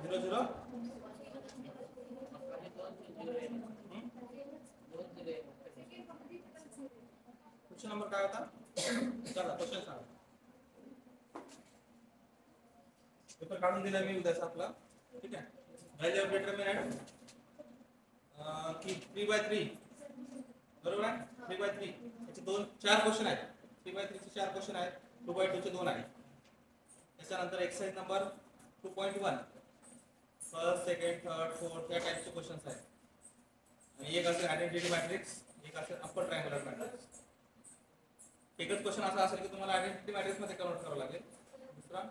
0 0 question number काय होता? चला क्वेश्चन सांगा. पेपर काढून दिला मी उद्याचा आपला. ठीक आहे. व्हॅल्यू ऑफ डिटरमिनंट की 3/3 बरोबर आहे. 3/3 याचे 4 क्वेश्चन आहेत. 3/3 चे 4 क्वेश्चन आहेत. 2/2 चे 2 आहेत. त्याच्यानंतर exercise number 2.1 first second third fourth या टाइपचे क्वेश्चन्स आहेत. आणि एक असेल आयडेंटिटी मॅट्रिक्स, एक असेल अप्पर ट्रायंगुलर मॅट्रिक्स. एकच क्वेश्चन असा असेल की तुम्हाला आयडेंटिटी मॅट्रिक्स मध्ये कन्वर्ट करावं लागेल. दुसरा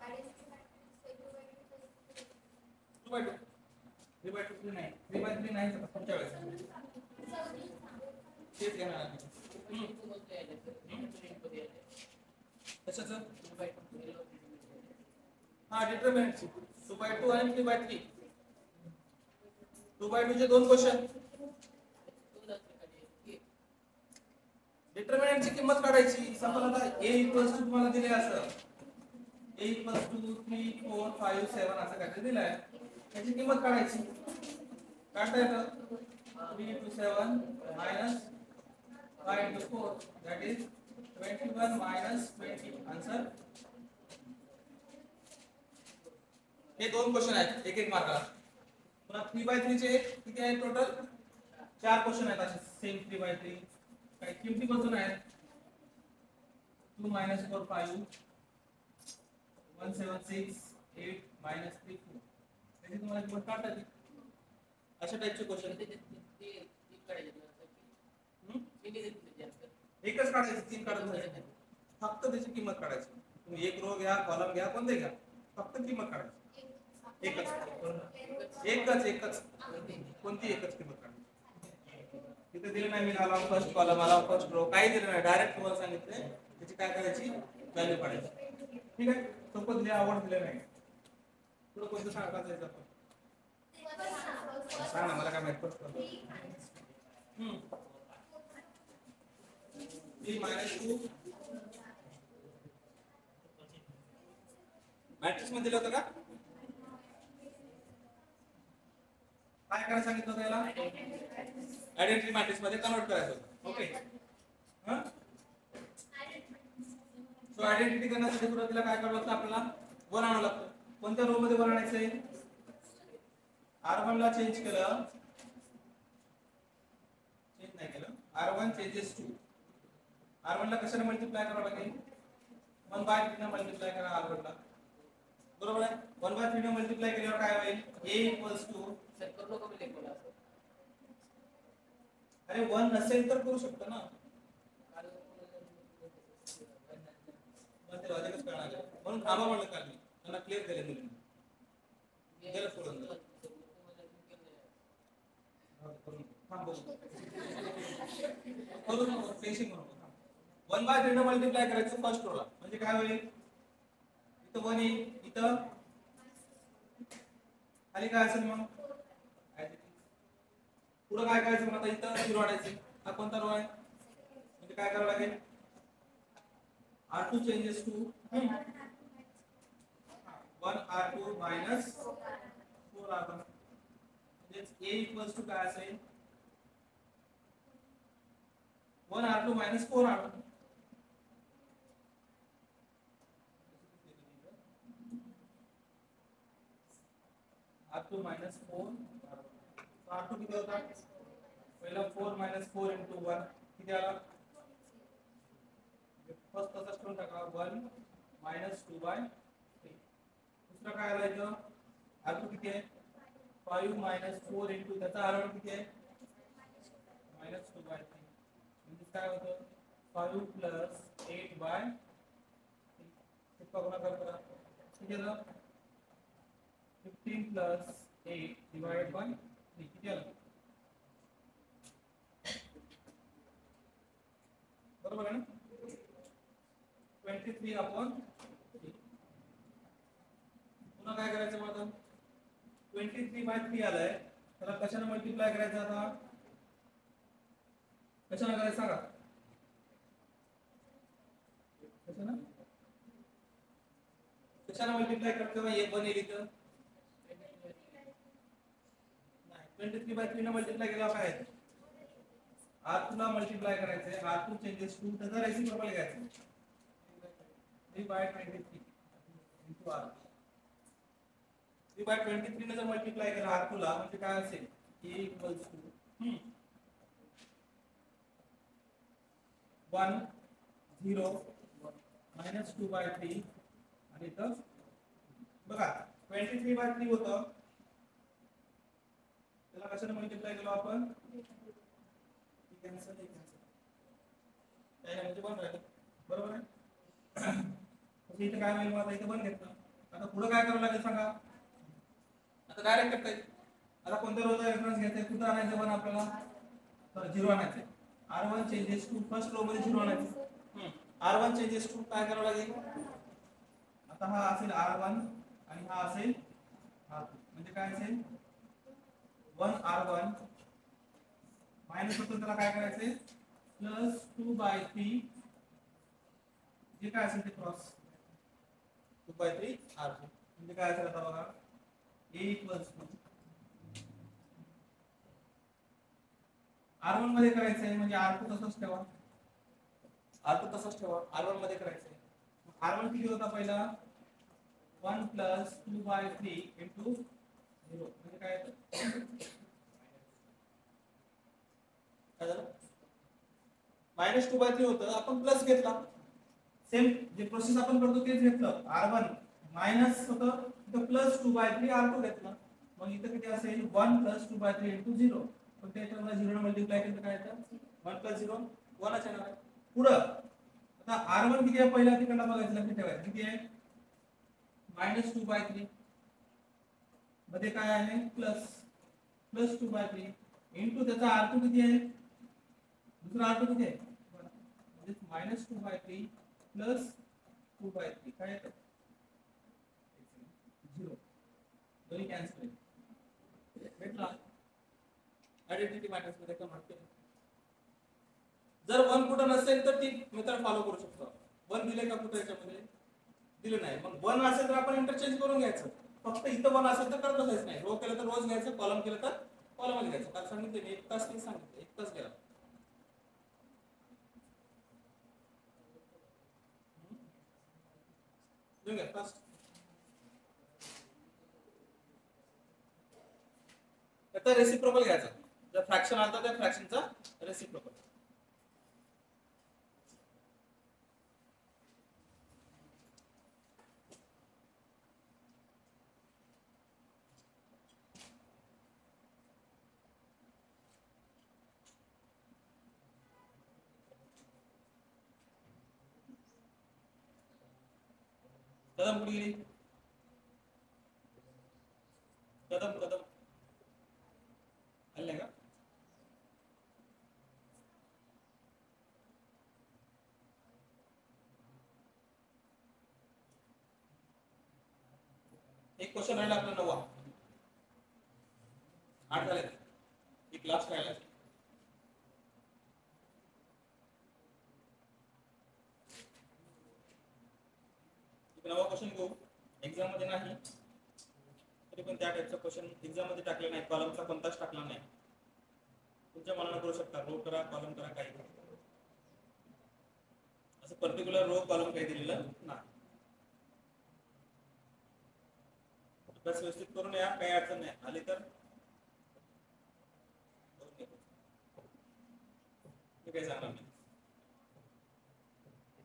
2/2 3/2 नाही 3/3 नाही पुढच्या वेळेस तेच घेणार आहे. कशाचं? हा डिटरमिनंट 2/2 आणि 3/3. 2/2 चे 2 क्वेश्चन. डिटरमिनंटची किंमत काढायची. सपोज आता a इक्वल्स टू तुम्हाला दिले असं a इक्वल्स टू 3 4 5 7 असं काहीतरी दिलं आहे. त्याची किंमत काढायची. काढता येतं 3 into 7 minus 5 into 4 that is 21 minus 20 answer. हे 2 क्वेश्चन आहेत एक एक मार्काला. पुन्हा 3/3 चे किती आहेत टोटल? 4 क्वेश्चन आहेत असे सेम 3/3. काही किमती बसून आहेत 2 minus 4 5 1 7 6 8 minus 3 4. त्याची तुम्हाला किंमत काढता येते. अशा टाइपचे क्वेश्चन एकच काढायची, 3 काढत नाही. फक्त त्याची किंमत काढायची. तुम्ही एक रो घ्या, कॉलम घ्या, कोणते घ्या, फक्त किंमत काढायची. एकच कोणती एकच किंमत काढायची. तिथे दिलं नाही मी आला फर्स्ट कॉलम आला फर्स्ट रो काही दिलं नाही. डायरेक्ट तुम्हाला सांगितले त्याची काय करायची व्हॅल्यू काढायची. ठीक आहे. सोपं दिले, आवड दिले नाही. पुढे कोणतं सांगा जायचं आपण सांग ना मला काय माहित पडतं. 3 - 2 मॅट्रिक्स मध्ये दिलं होतं का? काय करायला सांगितलं होतं याला? आयडेंटिटी मॅट्रिक्स मध्ये कन्वर्ट करायचं होतं. ओके. सो आयडेंटिटी करण्यासाठी सुरुवातीला काय करावं लागतं आपल्याला? 1 आणावं लागतं. कोणत्या रो मध्ये 1 आणायचंय? R1 ला चेंज केलं, चेंज नाही केलं. R1 चेंजेस टू R1 ला कशाने मल्टिप्लाय करावं लागेल? 1/3 ने मल्टिप्लाय करा R1 ला. बरोबर आहे. 1/3 ने मल्टिप्लाय केल्यावर काय होईल? A इक्वल्स टू अरे 1 नसेल तर करू शकतो ना. मग ते लॉजिकच कळणार आहे. म्हणून थांबा म्हणलं काल मी त्यांना क्लिअर केलं मुलींनी. गेलं सोडून करू नको फेसिंग म्हणून 1/3 ने मल्टिप्लाय करायचं फर्स्ट रोला. म्हणजे काय होईल? इथं 1 येईल, इथं खाली काय असेल मग? पुढे काय करायचं मग? आता इथं 0 आणायचे. हा कोणता रो आहे? म्हणजे काय करावं लागेल? R2 changes to 1 R2 minus 4 R1. म्हणजेच A equals to काय असेल? 1 R2 minus 4 R1. R2 minus 4 R1. R2 किती होता? पहिला 4 minus 4 into 1 किती आला? फर्स्ट तसाच ठेवून टाका 1 minus 2/3. दुसरा काय आला इथं? R2 किती आहे? 5 minus 4 into त्याचा R1 किती आहे? minus 2/3. म्हणजे काय होतं? 5 plus 8/3. कितना गुणाकार करा? किती आलं? 15 plus 8 divided by 3 किती आलं? बरोबर आहे ना? 23/3. पुन्हा काय करायचं मग? 23/3 आलाय. त्याला कशाने मल्टिप्लाय करायचं आता? कशाने करायचं सांगा? कशाने मल्टिप्लाय करतो? हे 1 येईल इथं 23/3 ने मल्टिप्लाय केल्यावर काय आहे R2 ला मल्टिप्लाय करायचंय R2 चेंजेस टू त्याचा रेसिप्रोकल घ्यायचा 3/23 into R 3/23 ने जर मल्टिप्लाय केला R2 ला म्हणजे काय असेल A equals to 1 0 minus 2/3 आणि इथं बघा 23/3 होतं त्याला कशाने मल्टिप्लाय केलं आपण कॅन्सल म्हणजे 1 राहिलं बरोबर आहे इथे काय होईल आता इथे 1 घेतलं आता पुढे काय करावं लागेल सांगा आता डायरेक्ट करता येईल आता कोणत्या रोचा रेफरन्स घ्यायचा कुठं आणायचं 1 आपल्याला तर 0 आणायचं R1 changes to first row मध्ये 0 आणायचं R1 चेंजेस टू काय करावं लागेल आता हा असेल R1 आणि हा असेल R2 म्हणजे काय असेल 1 R1 मायनस होतं त्याला काय करायचंय प्लस 2/3 जे काय असेल ते क्रॉस 2/3 R2 म्हणजे काय असेल आता बघा A equals to R1 मध्ये करायचंय म्हणजे R2 तसंच ठेवा R1 मध्ये करायचंय R1 किती होता पहिला 1 प्लस 2/3 into 0 म्हणजे काय झालं मायनस 2/3 होतं आपण प्लस घेतला सेम जे प्रोसेस आपण करतो तेच घेतलं R1 मायनस होतं इथं प्लस 2/3 R2 घेतलं मग इथं किती असेल 1 प्लस 2/3 into 0 पण त्याच्यावर 0 ने मल्टिप्लाय केलं तर काय येतं 1 प्लस 0 1 च येणार पुढं आता R1 किती आहे पहिला तिकडला बघायचं लक्षात ठेवायचं किती आहे मायनस 2/3 मध्ये काय आहे प्लस 2/3 इनटू त्याचा R2 किती आहे दूसरा R2 किती आहे म्हणजे मायनस 2/3 प्लस 2/3 काय येतं 0 दोन्ही कॅन्सल भेटला आयडेंटिटी मॅट्रिक्स मध्ये कन्वर्ट केलं जर 1 कुठं नसेल तर ती मेथड फॉलो करू शकतो 1 दिले का कुठं याच्यामध्ये दिले नाही मग 1 असेल तर आपण इंटरचेंज करून घ्यायचं फक्त इथं 1 असेल तर करत बसायचं नाही रो केलं तर रोज घ्यायचं कॉलम केलं तर कॉलम मध्ये घ्यायचं काल सांगितलं मी 1 तास ते सांगितलं 1 तास गेला दोन घ्या फास्ट आता रेसिप्रोकल घ्यायचा जर फ्रॅक्शन आलं तर त्या फ्रॅक्शनचा रेसिप्रोकल कदम कुठे गेली कदम आले का एक क्वेश्चन राहिला आपला 9वा 8 झाले एक लास्ट राहिला नवा क्वेश्चन घेऊ एक्झाम मध्ये नाही तरी पण त्या टाइपचा क्वेश्चन एक्झाम मध्ये टाकले नाही कॉलमचा कोणताच टाकला नाही तुमच्या मनाने करू शकता रो करा कॉलम करा काही असं पर्टिक्युलर रो कॉलम काही दिलेलं नाही अभ्यास व्यवस्थित करून या काही अडचण नाही आली तर मी काही सांगणार नाही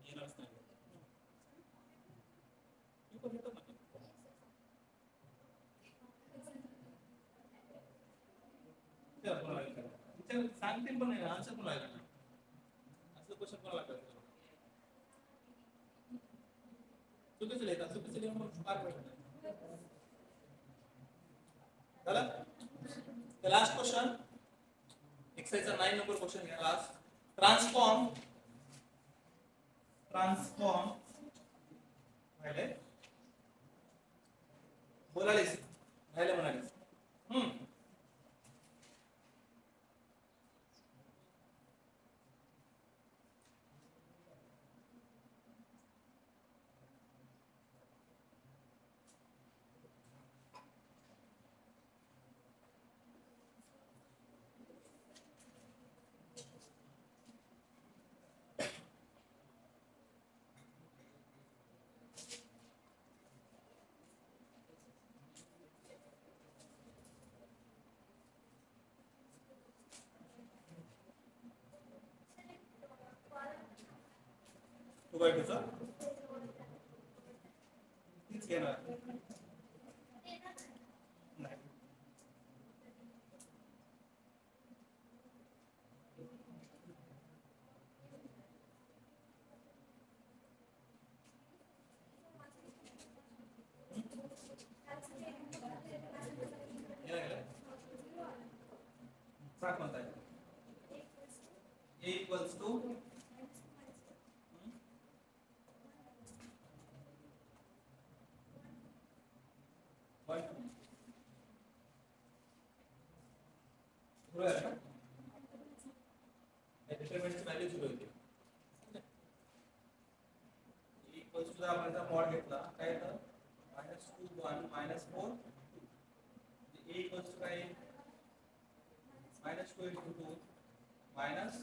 येणारच नाही सांगतील पण नाही आन्सर पण लागला नाही असं क्वेश्चन पण लागलं चुकीचं लिहितात चुकीचं लिहून मग मार्क भेटणार झालं द लास्ट क्वेश्चन एक्सरसाइजचा 9 नंबर क्वेश्चन घ्या लास्ट ट्रान्सफॉर्म राहिले बोलालीस राहिले म्हणालीस 2/2 चा तीच घेणार नाही. सांग कोणता आहे? A equals to डिटरमिनंटची व्हॅल्यू 0 येते. इक्वल्स टू आपल्याचा मॉड घेतला काय येतं -2 1 -4 A इक्वल्स टू काय -2 * 2 minus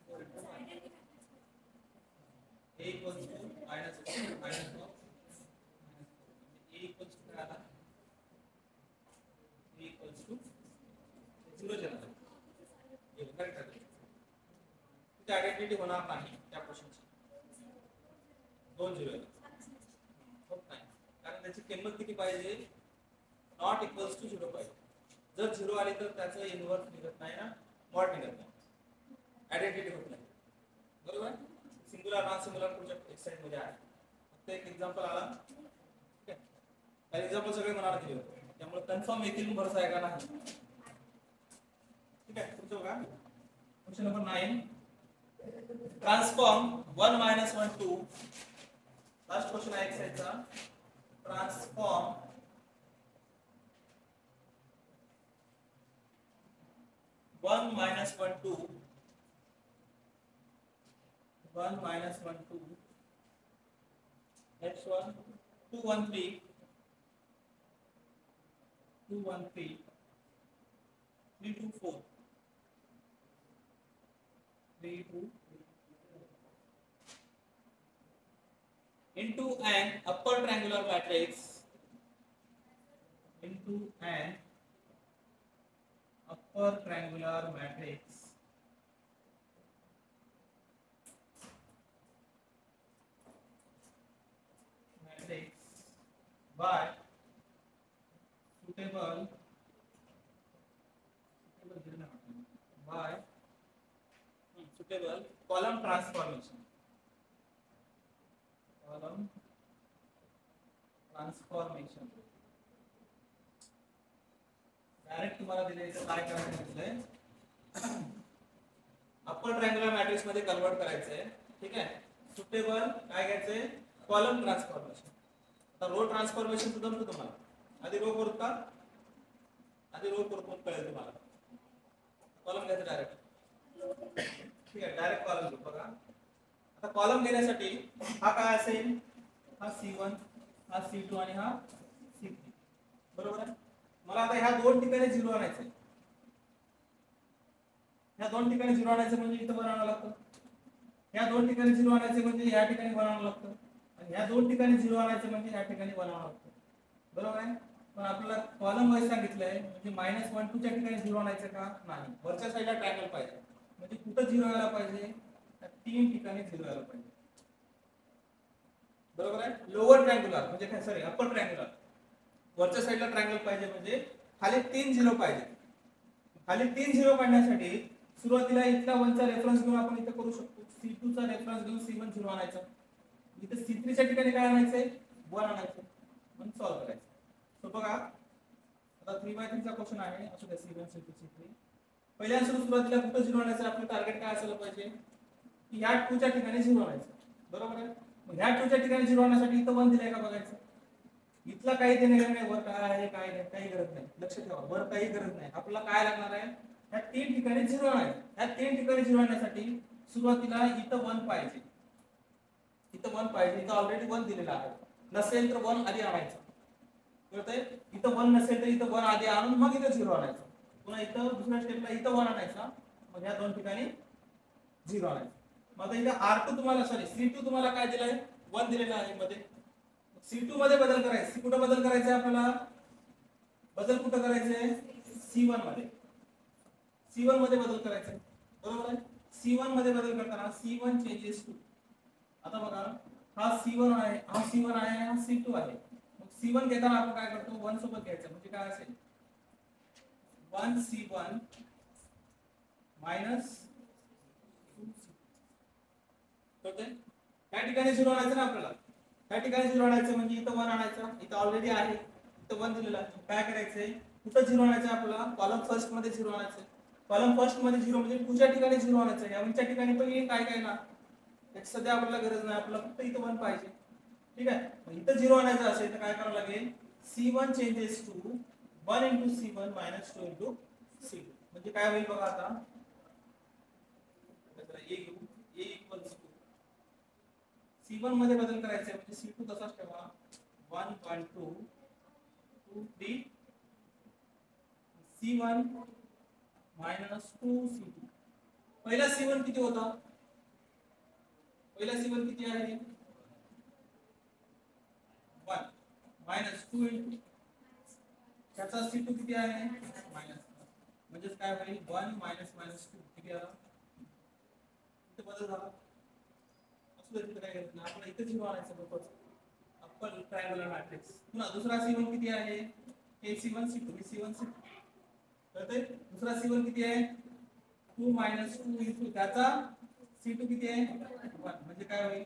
4 into 1. A equals to minus 4 minus 4. A equals to क्या आला? A equals to 0 चला. ये करेक्ट आहे. इथे आयडेंटिटी होणार नाही त्या क्वेश्चनची. 2 0 आहे. होत नाही. कारण त्याची किंमत किती पाहिजे? नॉट इक्वल्स टू 0 पाहिजे. जर 0 आली तर त्याचं इन्व्हर्स निघत नाही ना. मॉड निघत नाही. आयडेंटिटी होत नाही. बरोबर? सिंगुलर नॉन सिंगुलर पुढच्या एक्सरसाइज मध्ये आहे. फक्त एक एक्झाम्पल आला. ठीक आहे. त्या एक्झाम्पल सगळे मनाला दिले होते. त्यामुळे कन्फर्म येतील भरोसा आहे का नाही. ठीक आहे. पुढचं बघा. Question number 9. Transform 1 - 1 2. Last question आहे एक्सरसाइजचा. Transform 1 - 1 2. 1 - 1 2. Next one 2 1 3. 2 1 3. 3 2 4. 3 2 into an upper triangular matrix. Into an upper triangular matrix. By suitable column transformation. Column transformation. Direct तुम्हाला दिलेलं काय करायचं म्हटलंय अप्पर ट्रायंगुलर मॅट्रिक्स मध्ये कन्वर्ट करायचंय. ठीक आहे. सुटेबल काय घ्यायचंय कॉलम ट्रान्सफॉर्मेशन. आता रो ट्रान्सफॉर्मेशन सुद्धा जमतं तुम्हाला. आधी रो करू का? आधी रो करू मग कळेल तुम्हाला. कॉलम घ्यायचं डायरेक्ट. ठीक आहे. डायरेक्ट कॉलम घेऊ बघा. आता कॉलम घेण्यासाठी हा काय असेल? हा C1 हा C2 आणि हा C3. बरोबर आहे. मला आता ह्या दोन ठिकाणी 0 आणायचं आहे. ह्या दोन ठिकाणी 0 आणायचं म्हणजे इथं बनावं लागतं. ह्या दोन ठिकाणी 0 आणायचं म्हणजे या ठिकाणी बनावं लागतं. आणि ह्या दोन ठिकाणी 0 आणायचं म्हणजे या ठिकाणी बनावं लागतं. बरोबर आहे. पण आपल्याला कॉलम वाईज सांगितलंय म्हणजे -1 2 च्या ठिकाणी 0 आणायचं का नाही. वरच्या साईडला ट्रायंगल पाहिजे. म्हणजे कुठं 0 यायला पाहिजे? त्या तीन ठिकाणी 0 यायला पाहिजे. बरोबर आहे. लोअर ट्रायंगुलर म्हणजे काय सॉरी अप्पर ट्रायंगुलर. वरच्या साईडला ट्रायंगल पाहिजे म्हणजे खाली 3 0 पाहिजे. खाली 3 0 काढण्यासाठी सुरुवातीला इथला 1 चा रेफरन्स घेऊन आपण इथे करू शकतो. C2 चा रेफरन्स घेऊन C1 0 आणायचा. इथे C3 च्या ठिकाणी काय आणायचंय? 1 आणायचं. म्हणून सॉल्व्ह करायचं. सो बघा आता 3/3 चा क्वेश्चन आहे. असू द्या C1 C2 C3. पहिल्या सुरुवातीला कुठे 0 आणायचं? आपलं टार्गेट काय असायला पाहिजे की ह्या 2 च्या ठिकाणी 0 आणायचं. बरोबर आहे. मग ह्या 2 च्या ठिकाणी 0 आणण्यासाठी इथं 1 दिलाय का बघायचं. इथला काही देणं नाही. वर काय आहे काय नाही काही गरज नाही. लक्ष ठेवा वर काही गरज नाही. आपल्याला काय लागणार आहे? ह्या तीन ठिकाणी 0 आणायचं. ह्या तीन ठिकाणी 0 आणण्यासाठी सुरुवातीला इथं 1 पाहिजे. इथं 1 पाहिजे. इथं ऑलरेडी 1 दिलेला आहे. नसेल तर 1 आधी आणायचं. कळतंय? इथं 1 नसेल तर इथं 1 आधी आणून मग इथं 0 आणायचं. पुन्हा इथं दुसऱ्या स्टेपला इथं 1 आणायचा. मग ह्या दोन ठिकाणी 0 आणायचं. मग आता इथं R2 तुम्हाला सॉरी C2 तुम्हाला काय दिलाय? 1 दिलेला आहे मध्ये. C2 मध्ये बदल करायचा. कुठे बदल करायचा आहे आपल्याला? बदल कुठे करायचा आहे? C1 मध्ये. C1 मध्ये बदल करायचा आहे. बरोबर आहे. C1 मध्ये बदल करताना C1 चेंजेस टू आता बघा हा C1 आहे, हा C1 आहे, हा C2 आहे. मग C1 घेताना आपण काय करतो 1 सोबत घ्यायचं म्हणजे काय असेल 1C1 मायनस 2C2. कळतंय? त्या ठिकाणी 0 आणायचं ना आपल्याला. त्या ठिकाणी 0 आणायचं म्हणजे इथं 1 आणायचं. इथं ऑलरेडी आहे. इथं 1 दिलेला आहे. काय करायचंय? कुठं 0 आणायचं आपल्याला? कॉलम फर्स्ट मध्ये 0 आणायचं. कॉलम फर्स्ट मध्ये 0 म्हणजे पुढच्या ठिकाणी 0 आणायचं. या वनच्या ठिकाणी पण येईल काय काय ना. त्याची सध्या आपल्याला गरज नाही. आपल्याला फक्त इथं 1 पाहिजे. ठीक आहे? मग इथं 0 आणायचं असेल तर काय करावं लागेल? C1 changes to 1 into C1 minus 2 into C2. म्हणजे काय होईल बघा आता? A घेऊ. A equals to C1 मध्ये बदल करायचा म्हणजे C2 तसाच ठेवा 1 1 2 2 3 C1 minus 2 C2. पहिला C1 किती होता? पहिला C1 किती आहे 1 minus 2 into त्याचा C2 किती आहे minus. म्हणजे काय होईल 1 minus minus 2 किती आला? इथे बदल झाला. तिथे काय करत नाही आपण इथे 0 आणायचं बरोबर. Upper triangular matrix. पुन्हा दुसरा C1 किती आहे? हे C1 C2 हे C1 C2. कळतंय? दुसरा C1 किती आहे? 2 minus 2 into त्याचा C2 किती आहे 1. म्हणजे काय होईल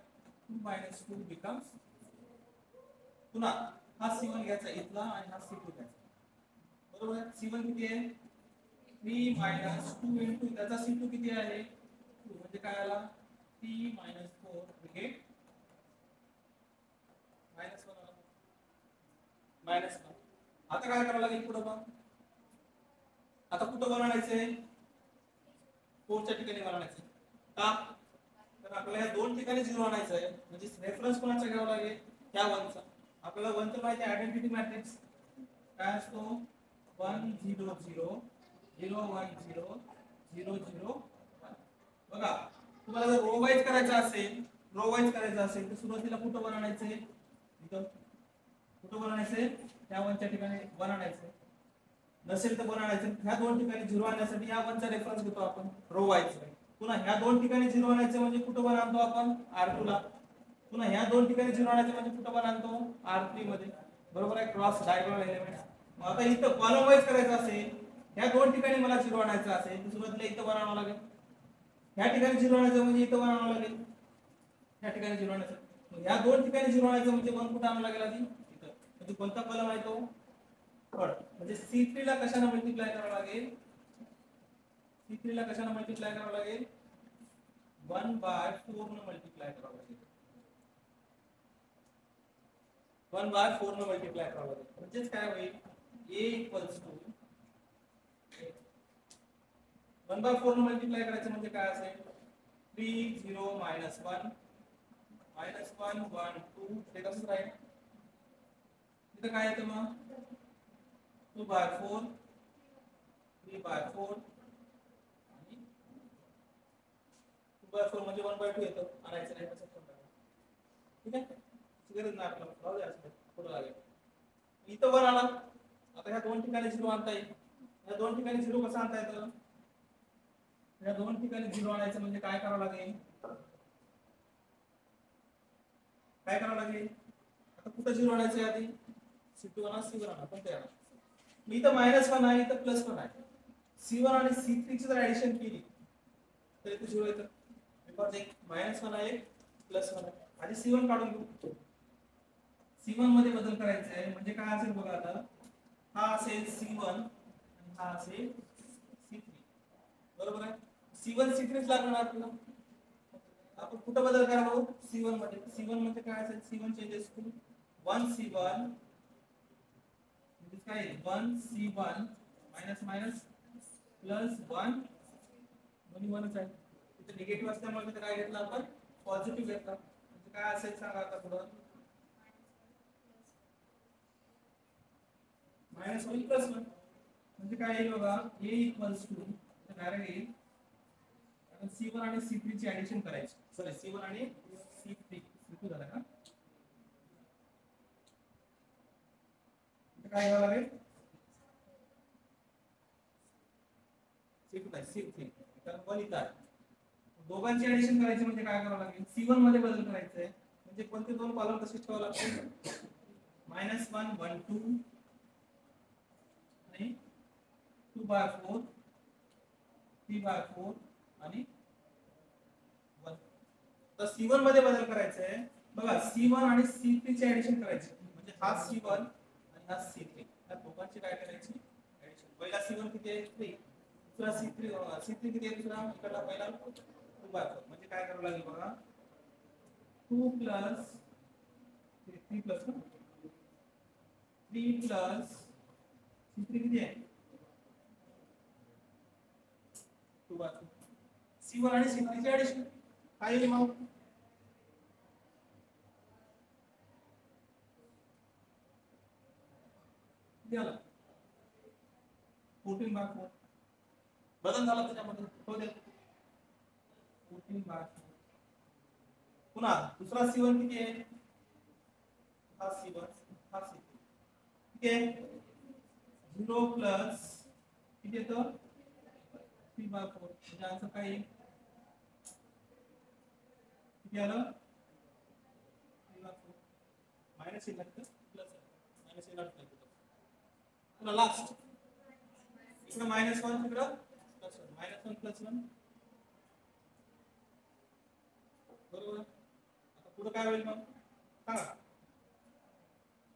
2 minus 2 becomes. पुन्हा हा C1 घ्यायचा इथला आणि हा C2 घ्यायचा. बरोबर आहे? C1 किती आहे 3 minus 2 into त्याचा C2 किती आहे 2. म्हणजे काय आला 3 minus 4 we get minus 1 आला. minus 1. आता काय करावं लागेल पुढे मग? आता कुठं बनायचंय 4 च्या ठिकाणी बनायचंय का? तर आपल्याला या दोन ठिकाणी 0 आणायचं आहे. म्हणजे रेफरन्स कोणाचा घ्यावा लागेल त्या 1 चा. आपल्याला 1 तर माहिती आहे आयडेंटिटी मॅट्रिक्स काय असतो 1 0 0 0 1 0 0 0 1. बघा तुम्हाला जर रो वाईज करायचं असेल तर सुरुवातीला कुठं बनायचंय इथं कुठं बनायचंय त्या 1 च्या ठिकाणी 1 आणायचं. नसेल तर 1 आणायचं. ह्या दोन ठिकाणी 0 आणण्यासाठी या 1 चा रेफरन्स घेतो आपण रो वाईज. पुन्हा ह्या दोन ठिकाणी 0 आणायचं म्हणजे कुठं 1 आणतो आपण R2 ला. पुन्हा ह्या दोन ठिकाणी 0 आणायचं म्हणजे कुठं 1 आणतो R3 मध्ये. बरोबर आहे? Cross diagonal elements. मग आता इथं कॉलम वाईज करायचं असेल ह्या दोन ठिकाणी मला 0 आणायचं असेल तर सुरुवातीला इथं 1 आणावं लागेल. ह्या ठिकाणी 0 आणायचं म्हणजे इथं 1 आणावं लागेल. ह्या ठिकाणी 0 आणायचं. मग ह्या दोन ठिकाणी 0 आणायचं म्हणजे 1 कुठं आणावं लागेल आधी इथं. म्हणजे कोणता कॉलम आहे तो थर्ड. म्हणजे C3 ला कशाने मल्टिप्लाय करावं लागेल? C3 ला कशाने मल्टिप्लाय करावं लागेल 1/4 ने मल्टिप्लाय करावं लागेल. 1/4 ने मल्टिप्लाय करावं लागेल. म्हणजेच काय होईल A equals to 1/4 ने मल्टिप्लाय करायचं म्हणजे काय असेल 3 0 -1 -1 1 2 हे कसं राहील इथं काय येतं मग 2/4 3/4 आणि 2/4 म्हणजे 1/2 येतं. आणायचं नाही तसं पण ठीक आहे. गरज नाही आपल्याला राहू द्या असं पुढे लागेल. इथं 1 आला. आता ह्या दोन ठिकाणी 0 आणता येईल. या दोन ठिकाणी 0 कसं आणता येतं? या दोन ठिकाणी 0 आणायचं म्हणजे काय करावं लागेल आता कुठं 0 आणायचं आधी C2 आणा C1 आणा पण ते आणा. मी इथं -1 आहे इथं +1 आहे. C1 आणि C3 ची जर ऍडिशन केली तर इथे 0 येतं. बिकॉज एक -1 आहे एक +1 आहे. आधी C1 काढून घेऊ. C1 मध्ये बदल करायचा आहे म्हणजे काय असेल बघा आता हा असेल C1 आणि हा असेल C3. बरोबर आहे? C1 C3 लागणार आपल्याला. आपण कुठं बदल करावं C1 मध्ये. C1 मध्ये काय असेल C1 चेंजेस टू 1C1 म्हणजे काय 1C1 -1 दोन्ही 1च आहे. इथे निगेटिव्ह असल्यामुळे इथे काय घेतलं आपण पॉझिटिव्ह घेतला. म्हणजे काय असेल सांगा आता पुढं -1 +1 म्हणजे काय येईल बघा A equals to डायरेक्ट येईल कारण C1 आणि C3 ची ऍडिशन करायची. सॉरी C1 आणि C2 झालं का काय घ्यावं लागेल C2 नाही C3 कारण 1 इथं आहे दोघांची ऍडिशन करायची म्हणजे काय करावं लागेल, C1 मध्ये बदल करायचा आहे. म्हणजे कोणते दोन कॉलम तसेच ठेवावे लागतील, -1 1 2 आणि 2/4 3/4 आणि 1. तर C1 मध्ये बदल करायचा आहे. बघा C1 आणि C3 ची ऍडिशन करायची, म्हणजे हा C1 आणि हा C3, या दोघांची काय करायची ऍडिशन. पहिला C1 किती आहे 3, दुसरा C3 किती आहे, दुसरा इकडला पहिला 2/4. म्हणजे काय करावं लागेल बघा, 2 प्लस 3 प्लस 3 प्लस C3 किती आहे 2/4. C1 आणि C3 ची ऍडिशन काय येईल मग, किती आलं 14/4. बदल झाला त्याच्यामध्ये, तो दे 14/4. पुन्हा दुसरा C1 किती आहे, हा C1 हा C3 किती आहे 0 प्लस किती येतं 3/4. म्हणजे आन्सर काय येईल, किती आलं 3/4. मायनस येईल लागतं प्लस मायनस येईल लागतं. पुन्हा लास्ट इकडे -1 तिकडं -1 प्लस 1 बरोबर. आता पुढे काय होईल मग सांगा,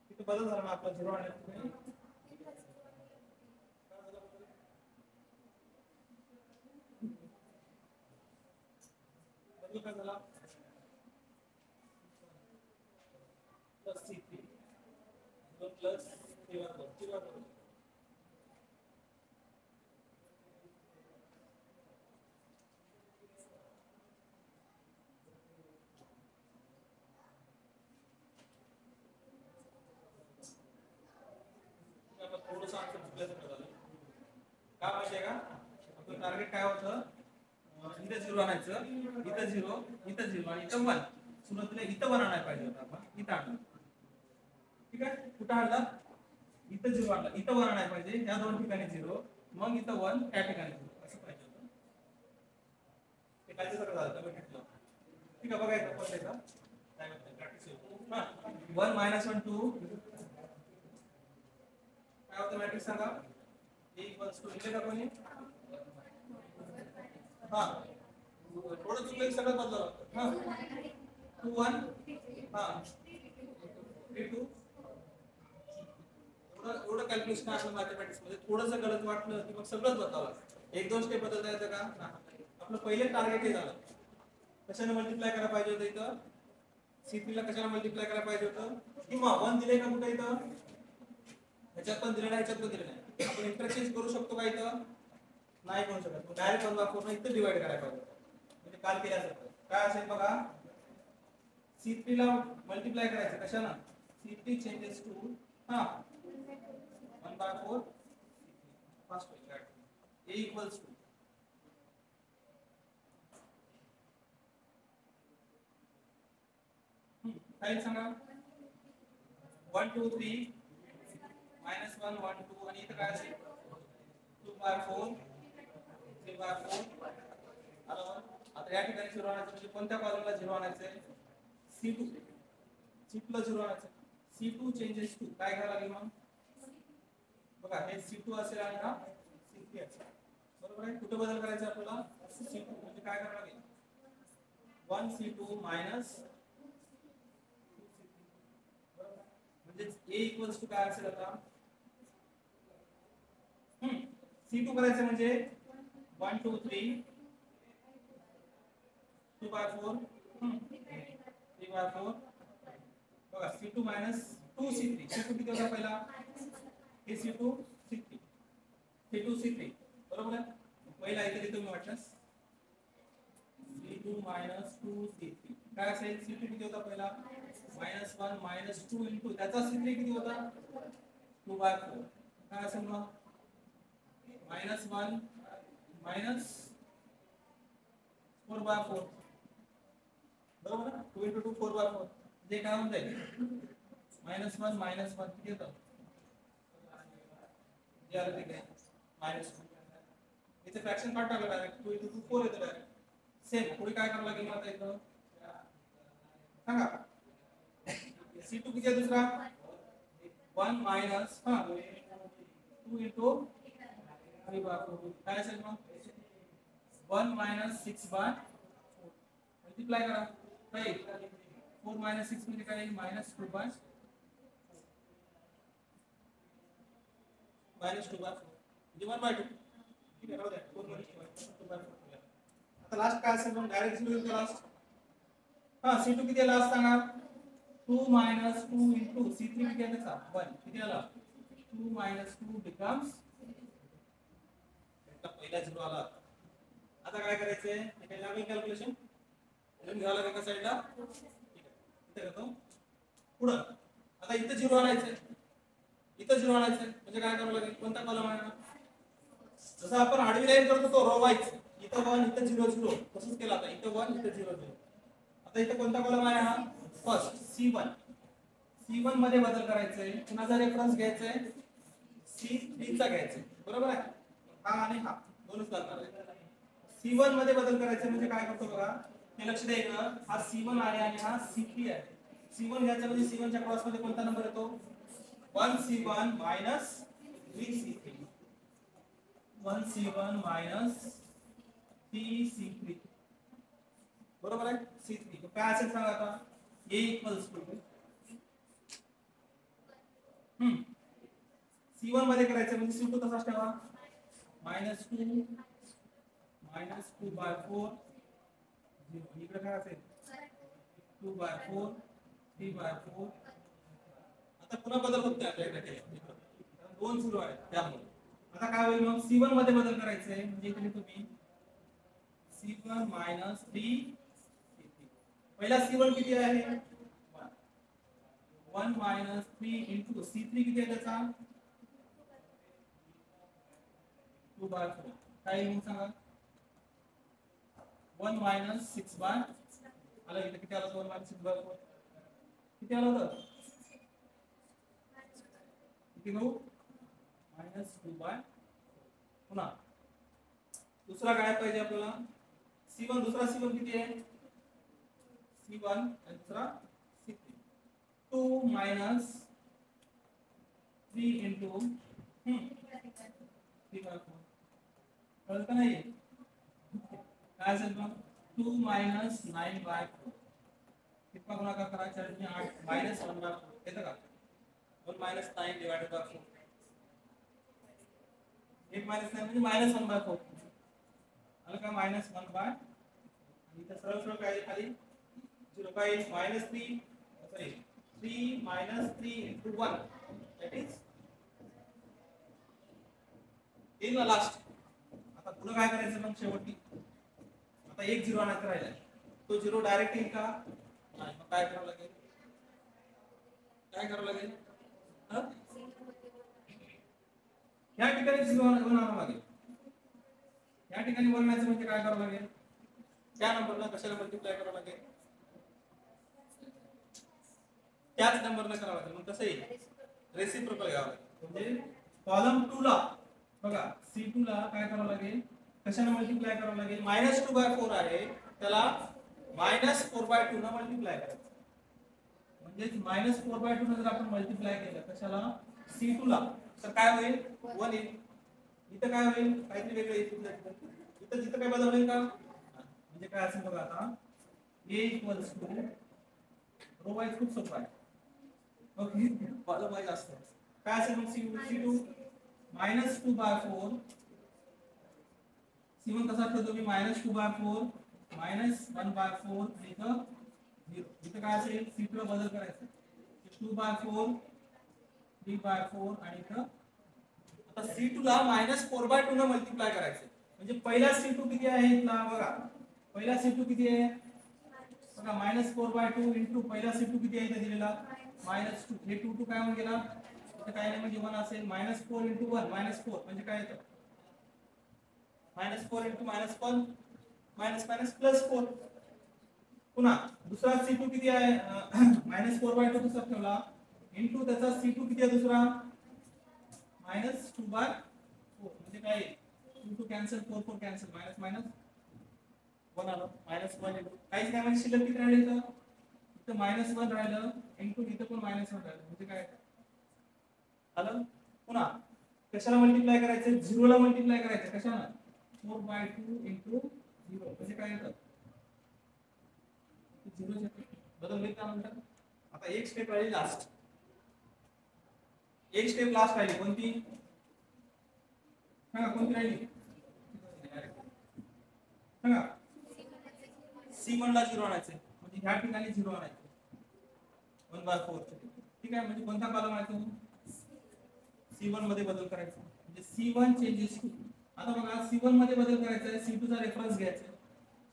तिथे बदल झाला ना आपला 0 आणि बदल काय झाला प्लस C3 प्लस 3/4. थोडंसं आन्सर चुकल्यासारखं झालं. काय माहितीये का, आपलं टार्गेट काय होतं, इथं 0 आणायचं, इथं 0 इथं 0 आणि इथं 1. सुरुवातीला इथं 1 आणायला पाहिजे होतं आपण, इथं आणलं. ठीक आहे, कुठं आणला इथं 0 आणला, इथं 1 आणायला पाहिजे, या दोन ठिकाणी 0, मग इथं 1 त्या ठिकाणी 0 असं पाहिजे होतं. ते काय सगळं झालं तर भेटलं. ठीक आहे, बघायचं पण त्याचा काय म्हणतात प्रॅक्टिस होईल. हां 1 -1 2 काय होतं मॅट्रिक्स सांगा, A इक्वल्स टू लिहिले का कोणी, हां थोडं चुकलं सगळं बदलावं लागतं. हां 2 1 हां 3 2. एवढं कॅल्क्युलेशन आहे मॅथमॅटिक्स मध्ये, थोडंसं गलत वाटलं की मग सगळंच बदलावं लागतं. एक दोन स्टेप बदलता येतं का, आपलं पहिले टार्गेट हे झालं, कशाने मल्टिप्लाय करायला पाहिजे होतं इथं, C3 ला कशाला मल्टिप्लाय करायला पाहिजे होतं, किंवा 1 दिले का कुठे इथं, ह्याच्यात पण दिले नाही ह्याच्यात पण दिले नाही, आपण इंटरचेंज करू शकतो का इथं, नाही करू शकत. डायरेक्ट 1/4 इथं डिवाइड करायला पाहिजे, म्हणजे काल केल्यासारखं. काय असेल बघा, C3 ला मल्टिप्लाय करायचं कशाला, C3 चेंजेस टू हां 1/4 फर्स्ट होईल. A इक्वल्स टू काय सांगा 1 2 3 -1 1 2 आणि इथं काय असेल 2/4 3/4 आलं. आता या ठिकाणी 0 आणायचं, म्हणजे कोणत्या कॉलमला 0 आणायचं, C2 C2 ला 0 आणायचं. C2 चेंजेस टू काय करायला लागेल मग बघा, हे C2 असेल आणि हा C3 असेल, बरोबर आहे. कुठे बदल करायचा आपल्याला, C2 म्हणजे काय करायला लागेल 1 C2 मायनस 2 C3, बरोबर. म्हणजे A इक्वल्स टू काय असेल आता, C2 करायचं म्हणजे 1 2 3 2/4 3/4 बघा, C2 मायनस 2 C3. C2 किती होता पहिला, हे C2 C3 C2 C3 बरोबर आहे. पहिला इथे लिहितो मी वाटल्यास, C2 मायनस 2 C3 काय असेल, C2 किती होता पहिला -1 -2 इंटू त्याचा C3 किती होता 2/4. काय असेल मग -1 -4/4 बरोबर ना, 2 इंटू 2 4/4 जे काय होऊन जाईल -1 किती होतं, जे आलं ते काय -1 इथे फ्रॅक्शन काढ टाकलं डायरेक्ट, 2 इंटू 2 4 येतं डायरेक्ट. सेम पुढे काय करावं लागेल आता इथं सांगा C2 किती आहे दुसरा 1 मायनस 2 इंटू 3 बाय 4 काय असेल मग 1 मायनस 6 बाय मल्टिप्लाय करा काय 4 मायनस 6 म्हणजे काय मायनस 2 बाय मायनस 2 बाय 4 म्हणजे 1 बाय 2 ठीक आहे राहू द्या 4 मायनस 2 बाय 4 आता लास्ट काय असेल मग डायरेक्ट सुरू होईल लास्ट C2 किती आहे लास्ट सांगा 2 minus 2 into C3 किती आहे त्याचा 1 किती आला 2 minus 2 becomes आता पहिला झिरो आला आता काय करायचंय हे लागेल कॅल्क्युलेशन लिहून घ्यावं लागेल का साईडला ठीक आहे इथे करतो पुढे आता इथे झिरो आणायचंय इथे झिरो आणायचंय म्हणजे काय करावं लागेल कोणता कॉलम आहे जसं आपण आडवी लाईन करतो तो रो वाईज इथे 1 इथे 0 0 तसंच केलं आता इथे 1 इथे 0 0 आता इथे कोणता कॉलम आहे हा फर्स्ट C1 मध्ये बदल करायचंय कुणाचा रेफरन्स घ्यायचाय C3 चा घ्यायचाय बरोबर आहे हा आणि हा दोनच लागणार आहे C1 मध्ये बदल करायचा म्हणजे काय करतो बघा हे लक्ष द्या इकडं हा C1 आहे आणि हा C3 आहे C1 घ्यायचा म्हणजे C1 च्या क्रॉस मध्ये कोणता नंबर येतो 1C1 3C3 1C1 3C3 बरोबर आहे C3 तो काय असेल सांगा आता A इक्वल्स टू C1 मध्ये करायचं म्हणजे C2 तसाच ठेवा -2 -2 बाय 4 0 इकडे काय असेल 2 बाय 4 3 बाय 4 आता पुन्हा बदल होत नाही आपल्याकडे दोन सुरू आहेत त्यामुळे आता काय होईल मग C1 मध्ये बदल करायचा आहे म्हणजे इकडे तुम्ही C1 3 पहिला C1 किती आहे 1 3 into C3 किती आहे त्याचा 2 बाय 4 काय येईल सांगा 1 6 बाय आला इथे किती आला 1 6 बाय 4 किती आला होता किती घेऊ -2 बाय पुन्हा दुसरा काय पाहिजे आपल्याला C1 दुसरा C1 किती आहे C1 आणि दुसरा C3 2 3 into 3 बाय 4 कळलं का नाही काय असेल मग 2 9 बाय 4 कितना गुणाकार करायचा आहे 8 -1 बाय 4 येतं का 1 9 डिवाइडेड बाय 4 1 9 म्हणजे -1 बाय 4 आलं का -1 बाय आणि इथं सरळ सरळ काय खाली 0 काय -3 sorry 3 3 into 1 that is in the last आता पुढे काय करायचं मग शेवटी आता एक 0 आणायचा राहिला तो 0 डायरेक्ट येईल का नाही मग काय करावं लागेल या ठिकाणी 0 आणावं लागेल या ठिकाणी बनवायचं म्हणजे काय करावं लागेल त्या नंबरला कशाला मल्टिप्लाय करावं लागेल त्याच नंबरला करावं लागेल मग कसं येईल रेसिप्रोकल घ्यावं लागेल म्हणजे कॉलम 2 ला बघा C2 ला काय करावं लागेल कशाने मल्टिप्लाय करावं लागेल -2 बाय 4 आहे त्याला -4 बाय 2 ने मल्टिप्लाय करायचं म्हणजे -4 बाय 2 ने जर आपण मल्टिप्लाय केलं कशाला C2 ला तर काय होईल 1 येईल इथं काय होईल काहीतरी वेगळं येईल इथं जिथं काय बदल होईल का म्हणजे काय असेल बघा आता A equals to row wise खूप सोपं आहे ओके कॉलम वाईज असतं काय असेल मग C2 -2 बाय 4 C1 कसा ठेवतो मी -2 बाय 4 -1 बाय 4 इथं 0 इथं काय असेल C2 ला बदल करायचा 2 बाय 4 3 बाय 4 आणि इथं आता C2 ला -4 बाय 2 ने मल्टिप्लाय करायचं म्हणजे पहिला C2 किती आहे इथला बघा पहिला C2 किती आहे बघा -4 बाय 2 इंटू पहिला C2 किती आहे इथे दिलेला -2 हे 2 काय होऊन गेला इथे काय नाही म्हणजे 1 असेल -4 इंटू 1 -4 म्हणजे काय येतं -4 इंटू -1 मायनस प्लस 4 पुन्हा दुसरा C2 किती आहे -4 बाय 2 कसा ठेवला इंटू त्याचा C2 किती आहे दुसरा -2 बाय 4 म्हणजे काय 2 कॅन्सल 4 कॅन्सल मायनस 1 आलं -1 काहीच नाही म्हणजे शिल्लक किती राहिले इथं -1 राहिलं इंटू इथं पण -1 राहिलं म्हणजे काय आलं पुन्हा कशाला मल्टिप्लाय करायचं 0 ला मल्टिप्लाय करायचं कशाला 4/2 इंटू 0 म्हणजे काय येतं 0 बदल होईल त्यानंतर आता एक स्टेप राहिली लास्ट कोणती सांगा कोणती राहिली सांगा C1 ला 0 आणायचे म्हणजे ह्या ठिकाणी 0 आणायचे 1/4 ठीक आहे म्हणजे कोणता कॉलम आहे तो C1 मध्ये बदल करायचा म्हणजे C1 चेंजेस टू आता बघा C1 मध्ये बदल करायचा आहे C2 चा रेफरन्स घ्यायचा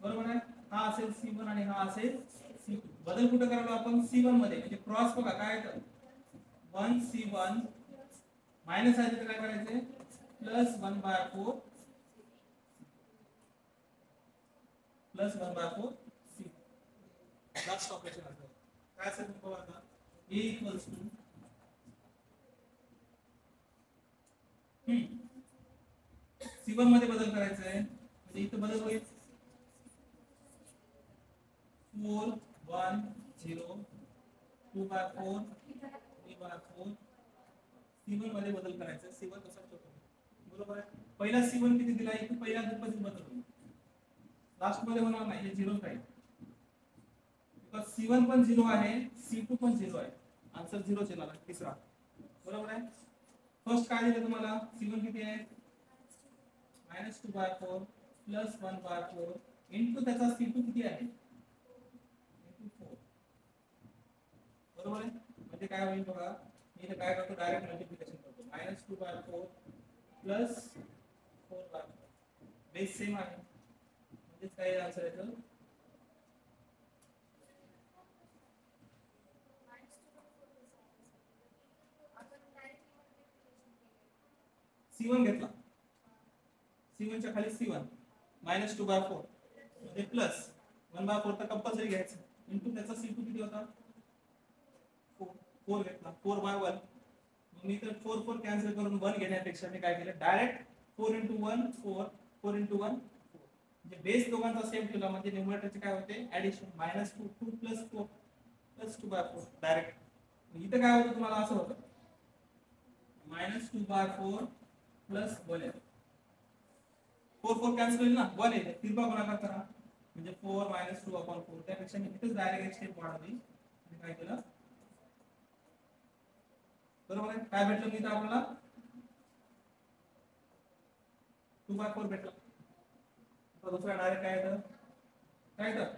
बरोबर आहे हा असेल C1 आणि हा असेल C2 बदल कुठे करायला आपण C1 मध्ये म्हणजे क्रॉस बघा काय येतं 1C1 मायनस आहे तर काय करायचे plus 1/4 plus 1/4 C last operation असेल काय असेल बघा आता A इक्वल्स टू C1 मध्ये बदल करायचा आहे म्हणजे इथे बदल होईल 4 1 0 2/4 3/4 C1 मध्ये बदल करायचा C1 कसा होतो बरोबर आहे पहिला C1 किती दिला इथे पहिला दुप्पट बदल होईल लास्ट मध्ये होणार नाही हे 0 राहील बिकॉज C1 पण 0 आहे C2 पण 0 आहे आन्सर 0 च येणार तिसरा बरोबर आहे फर्स्ट काय दिलं तुम्हाला C1 किती आहे -2/4 प्लस 1/4 इंटू त्याचा C2 किती आहे इंटू 4 बरोबर आहे म्हणजे काय होईल बघा मी इथे काय करतो डायरेक्ट मल्टिप्लिकेशन करतो -2/4 प्लस 4/4 बेस सेम आहे म्हणजे काय आन्सर येतो C1 घेतला C1 च्या खाली C1 -2/4 म्हणजे प्लस 1/4 तर कंपल्सरी घ्यायचं इंटू त्याचा C2 किती होता 4 घेतला 4/1 मग मी तर 4 कॅन्सल करून 1 घेण्यापेक्षा मी काय केलं डायरेक्ट 4 × 1 4 4 × 1 4 म्हणजे बेस दोघांचा सेम ठेवला म्हणजे न्यूमरेटरचे काय होते ऍडिशन -2 2 + 4 + 2/4 डायरेक्ट इथे काय होतं तुम्हाला असं होतं -2/4 प्लस 1 4 कॅन्सल होईल ना 1 येते तिरपा गुणाकार करा म्हणजे 4 - 2/4 त्यापेक्षा मी इथेच डायरेक्ट एक स्टेप वाढवली आणि काय केलं बरोबर आहे काय भेटलं मी तर आपल्याला 2/4 भेटला आता दुसरा डायरेक्ट काय येतं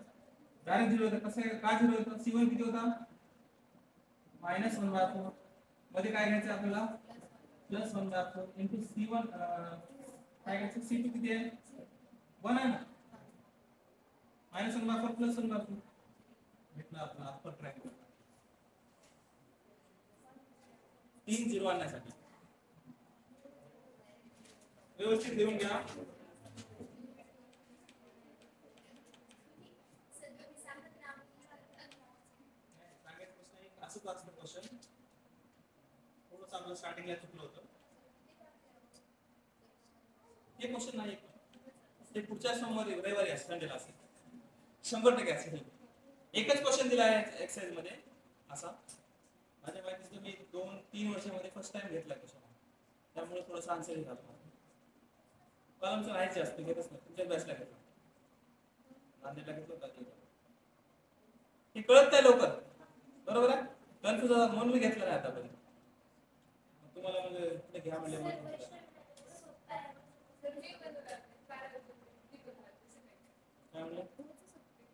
डायरेक्ट 0 येतं कसं आहे का 0 येतं C1 किती होता -1/4 मध्ये काय घ्यायचं आपल्याला प्लस 1/4 इंटू C1 काय घ्यायचं C2 किती आहे 1 आहे ना -1/4 प्लस 1/4 भेटला आपला अप्पर ट्रायंगल 3 0 आणण्यासाठी व्यवस्थित लिहून घ्या असंच असतं क्वेश्चन थोडं चांगलं स्टार्टिंगला चुकलं होतं हे क्वेश्चन नाही ते पुढच्या सोमवारी रविवारी असेल संडेला असेल 100% असेल एकच क्वेश्चन दिला आहे एक्सरसाइज मध्ये असा माझ्या माहितीचं मी 2-3 वर्षामध्ये फर्स्ट टाइम घेतला क्वेश्चन त्यामुळे थोडंसं आन्सर झालं कॉलमचं नाहीच जास्त घेतच नाही तुमच्या बॅचला घेतला नांदेडला घेतलं होतं हे कळत नाही लवकर बरोबर आहे कन्फ्युज म्हणून मी घेतलं नाही आतापर्यंत तुम्हाला म्हणजे घ्या म्हणजे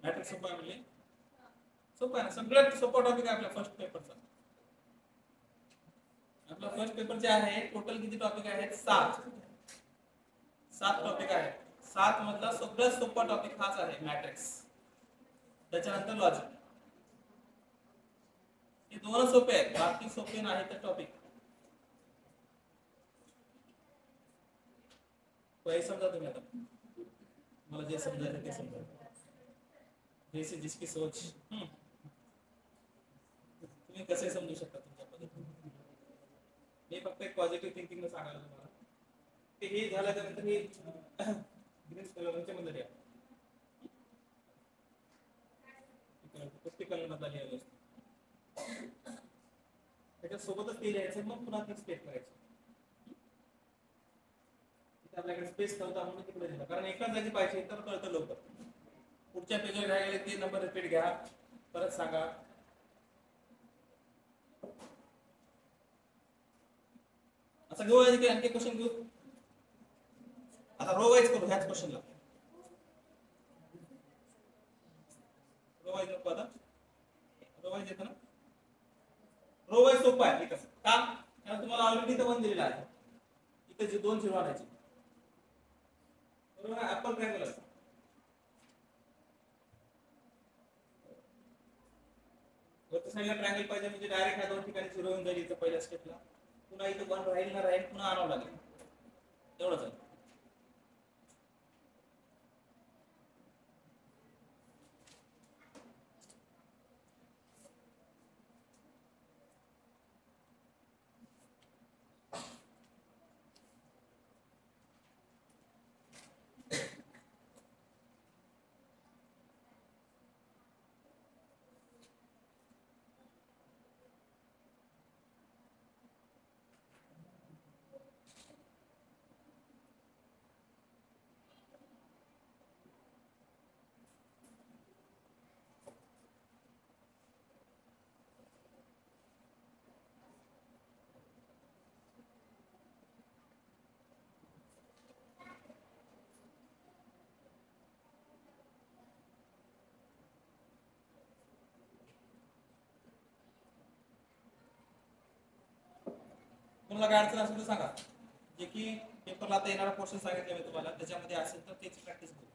मॅट्रिक्स सोपा आहे म्हणजे सोपा आहे ना सगळ्यात सोपा टॉपिक आहे आपला फर्स्ट पेपरचा आपला फर्स्ट पेपर जे आहे टोटल किती टॉपिक आहेत 7 टॉपिक आहेत 7 मधला सगळ्यात सोपा टॉपिक हाच आहे मॅट्रिक्स त्याच्यानंतर लॉजिक हे दोन सोपे आहेत बाकी सोपे नाही तर टॉपिक काही समजा तुम्ही आता मला जे समजायचं ते समजा जैसे जिसकी सोच तुम्ही कसे समजू शकता तुमच्या पद्धतीने मी फक्त एक पॉझिटिव्ह थिंकिंग सांगायला तुम्हाला ते हे झाल्यानंतर हे ग्रीन कलरच्या मध्ये पुस्तिकल मधला लिहिलेलं असतं. त्याच्यासोबतच ते लिहायचं, मग पुन्हा ते स्पेस करायचं. इथे आपल्याकडे स्पेस नव्हता म्हणून तिकडे लिहिलं, कारण एकाच जागी पाहिजे तर कळतं लवकर. पुढच्या पेजवर घ्यायला गेले ते नंबर रिपीट घ्या, परत सांगा. असं घेऊ की आणखी क्वेश्चन घेऊ. आता रो वाईज करू ह्याच क्वेश्चनला. रो वाईज नको आता, रो वाईज येतं ना. रो वाईज सोपं आहे. ठीक आहे का, कारण तुम्हाला ऑलरेडी इथं 1 दिलेला आहे. इथे जे 2 झिरो आणायचे, बरोबर आहे. ऍपल ट्रायंगल असतं. वरच्या साईडला ट्रायंगल पाहिजे म्हणजे डायरेक्ट ह्या 2 ठिकाणी झिरो येऊन जाईल इथं पहिल्या स्टेपला. पुन्हा इथं 1 राहील ना राहील, पुन्हा आणावं लागेल. एवढंच आहे. तुम्हाला काय अडचण असेल तर सांगा. जे की पेपरला आता येणारा क्वेश्चन सांगितले मी तुम्हाला, त्याच्यामध्ये असेल तर तेच प्रॅक्टिस करू.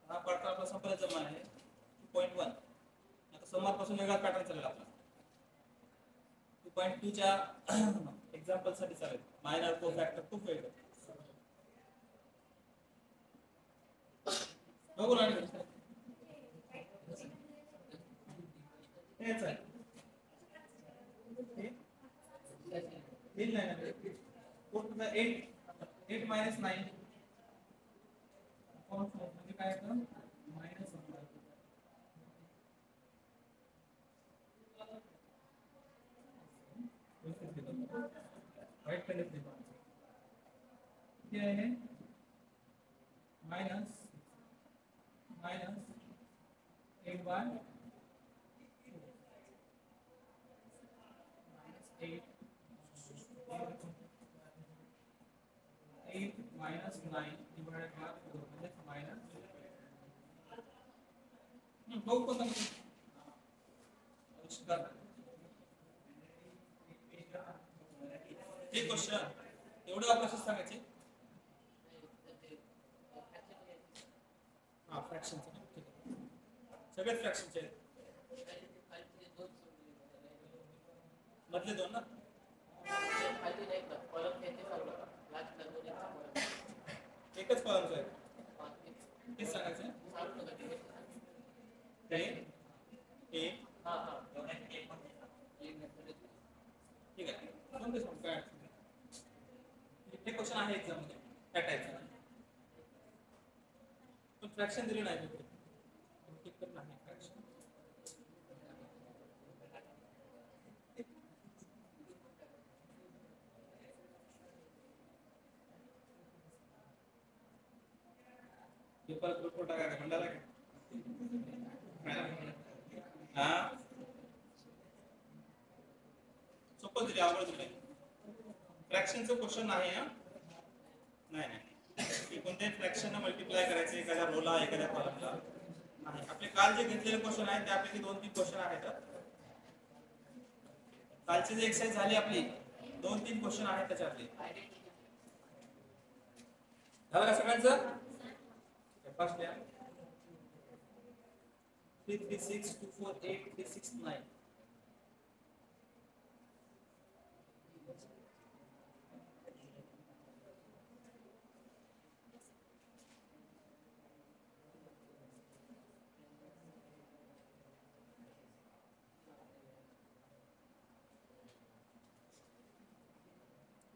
हा पार्ट आपला संपल्याचा जमा आहे 2.1. आता सोमवारपासून वेगळा पॅटर्न चालेल आपला. 2.2 च्या एक्झाम्पल साठी चालेल. मायनर कोफॅक्टर टू फेल्ड बघू ना. हेच आहे. नाही 8 minus 9 म्हणजे काय येतं मायनस 1. राईट पेन किती आहे minus 8 by 8 minus 9 divided by 4 म्हणजे मायनस बघू कोणता एक क्वेश्चन एवढं आपल्याला सांगायचे. हा फ्रॅक्शनचं ठीक आहे, सगळेच फ्रॅक्शनचे आहेत. मधले दोन ना एकच कॉलमचं आहे तेच सांगायचं. ठीक आहे कोणते सांगू काय हे क्वेश्चन आहे एक्झाम मध्ये त्या टाईपचा पण फ्रॅक्शन दिले नाही नाही फ्रॅक्शन. पेपर ग्रुप टाका का मंडाला का हा सोपं दिले आवड दिले. फ्रॅक्शनचं क्वेश्चन नाही हा नाही कोणत्याही फ्रॅक्शन मल्टिप्लाय करायचे एखाद्या रोला एखाद्या कॉलमला नाही. आपले काल जे घेतलेले क्वेश्चन आहेत त्यापैकी 2-3 क्वेश्चन आहेत. कालची जी एक्सरसाइज झाली आपली 2-3 क्वेश्चन आहेत त्याच्यातले. झालं का सगळ्यांचं? फर्स्ट लिहा 3 3 6 2 4 8 3 6 9.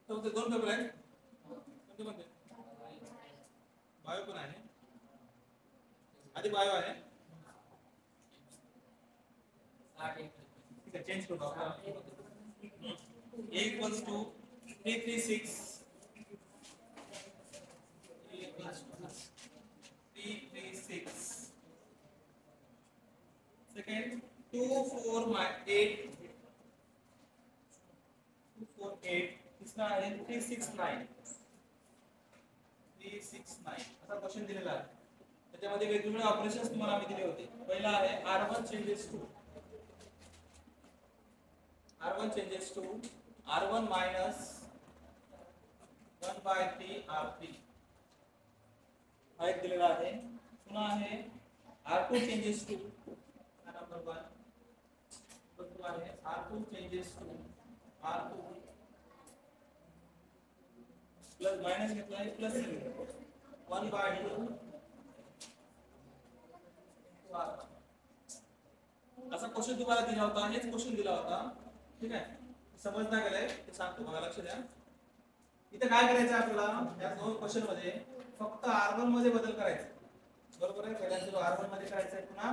तो ते दोन पेपर आहेत कोणते कोणते बायो पण आहे आधी बायो आहे ठीक आहे, चेंज करू आपण. A equals to 336 second 248 तीसरा आहे 369 असा क्वेश्चन दिलेला आहे. त्याच्यामध्ये वेगवेगळे ऑपरेशन्स तुम्हाला आम्ही दिले होते. पहिला आहे R1 changes to R1 minus 1 by 3 R3 हा एक दिलेला आहे. पुन्हा आहे R2 changes to नंबर 1 आहे R2 changes to R2 plus minus घेतला आहे प्लस 1 by 2 असा क्वेश्चन तुम्हाला दिला होता. हेच क्वेश्चन दिला होता. ठीक आहे, समजता गेलंय ते सांगतो बघा, लक्ष द्या. इथे काय करायचं आपल्याला या दोन क्वेश्चन मध्ये फक्त R1 मध्ये बदल करायचा. बरोबर आहे, पहिल्यांदा R1 मध्ये करायचं आहे, पुन्हा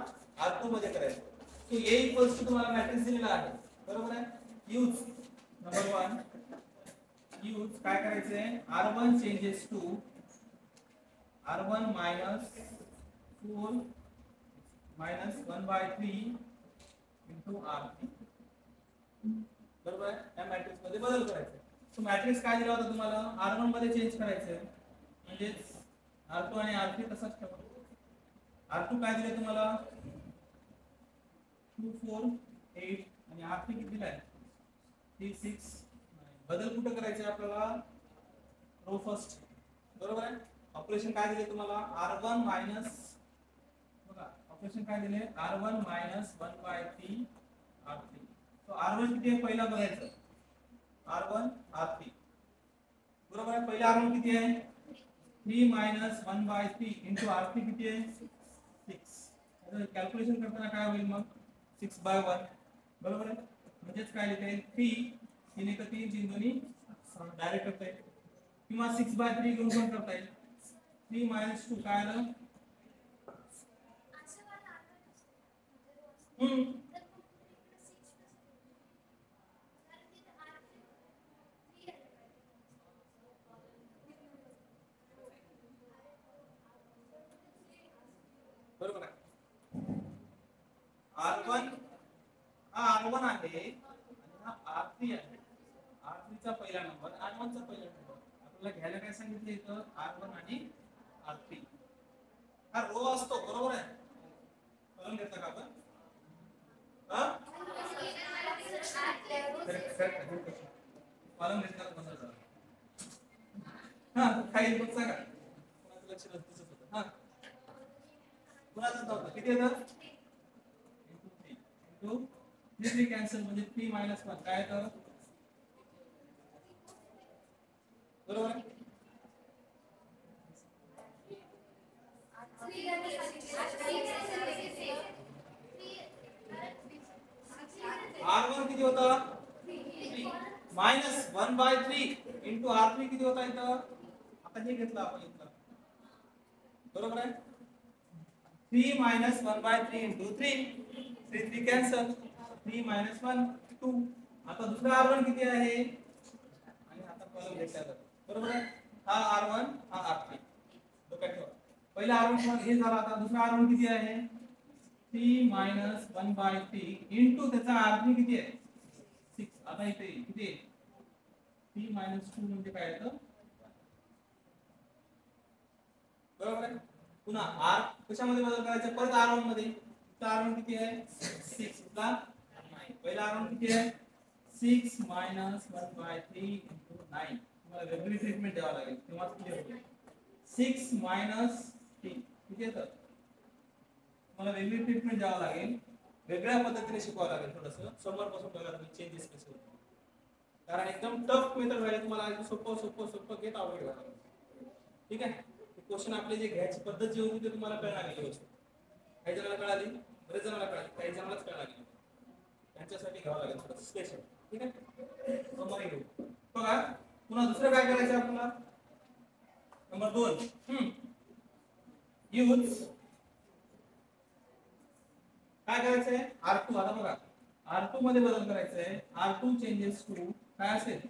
R2 मध्ये करायचं. तो A इक्वल्स टू तुम्हाला मॅट्रिक्स दिलेला आहे. बरोबर आहे, यूज नंबर 1 यूज काय करायचंय R1 changes to R1 minus 4 minus 1 by 3 into R3. बरोबर आहे, या मॅट्रिक्स मध्ये बदल करायचा. तो मॅट्रिक्स काय दिला होता तुम्हाला R1 मध्ये चेंज करायचं म्हणजे R2 आणि R3 तसाच ठेवा. R2 काय दिले तुम्हाला 2 4 8 आणि R3 किती दिलाय 3 6. बदल कुठे करायचे आपल्याला रो फर्स्ट. बरोबर आहे, ऑपरेशन काय दिले तुम्हाला R1 मायनस बघा ऑपरेशन काय दिले R1 minus 1 by 3 R3. तो R1 किती आहे पहिला बघायचं R1 R3. बरोबर आहे, पहिला R1 किती आहे 3 minus 1 by 3 into R3 किती आहे 6. आता कॅल्क्युलेशन करताना काय होईल मग 6 by 1. बरोबर आहे, म्हणजेच काय लिहिता येईल 3 3 एक 3 3 दोन्ही डायरेक्ट करता येईल किंवा 6 by 3 घेऊन पण करता येईल. 3 minus 2 काय आलं बरोबर आहे. R1 हा R1 आहे आणि हा R3 आहे. R3 चा पहिला नंबर R1 चा पहिला नंबर आपल्याला घ्यायला काय सांगितलं इथं R1 आणि R3 हा रो असतो. बरोबर आहे, कॉलम घेतला का आपण कॉलम घेतला कसं झालं हा काही बघ सांगा कोणाचं लक्ष नसतंच होतं. हा कोणाचं नव्हतं किती येतं 3 कॅन्सल म्हणजे 3 minus 1 काय येतं बरोबर आहे. R1 किती होता 3 minus 1 by 3 into R3 किती होता इथं आता हे घेतलं आपण इथलं. बरोबर आहे, 3 minus 1 by 3 into 3 3 cancel 3 minus 1 2. आता दुसरा R1 किती आहे आणि आता कॉलम घेतला जातो. बरोबर आहे, हा R1 हा R3 डोक्यात ठेवा. पहिला R1 हे झाला. आता दुसरा R1 किती आहे 3 minus 1 by 3 into त्याचा R3 किती आहे 6. आता इथे किती 3 minus 2 म्हणजे काय येतं बरोबर आहे. पुन्हा R कशामध्ये बदल करायचा परत R1 मध्ये. R1 किती आहे 6 ला नाही. पहिला R1 किती आहे 6 minus 1 by 3 into 9. तुम्हाला वेगळी ट्रीटमेंट द्यावी लागेल तेव्हा क्लिअर होईल. 6 minus 3 किती येतं तुम्हाला वेगळी ट्रीटमेंट द्यावी लागेल. वेगळ्या पद्धतीने शिकवावं लागेल. थोडंसं समोरपासून बघा तुम्ही चेंजेस कसे होतात. कारण एकदम टफ मेथड व्हायला तुम्हाला सोपं सोपं सोपं घेत आवडेल. ठीक आहे, क्वेश्चन आपले जे घ्यायची पद्धत जी होती ते तुम्हाला कळणार नाही गोष्ट. काही जणांना कळाली, बरेच जणांना कळाली, काही जणांनाच कळणार नाही. त्यांच्यासाठी घ्यावं लागेल थोडं स्पेशल. ठीक आहे, समोर घेऊ बघा. पुन्हा दुसरं काय करायचं आपल्याला नंबर 2 यूज काय करायचंय R2. आता बघा R2 मध्ये बदल करायचा आहे. R2 चेंजेस टू काय असेल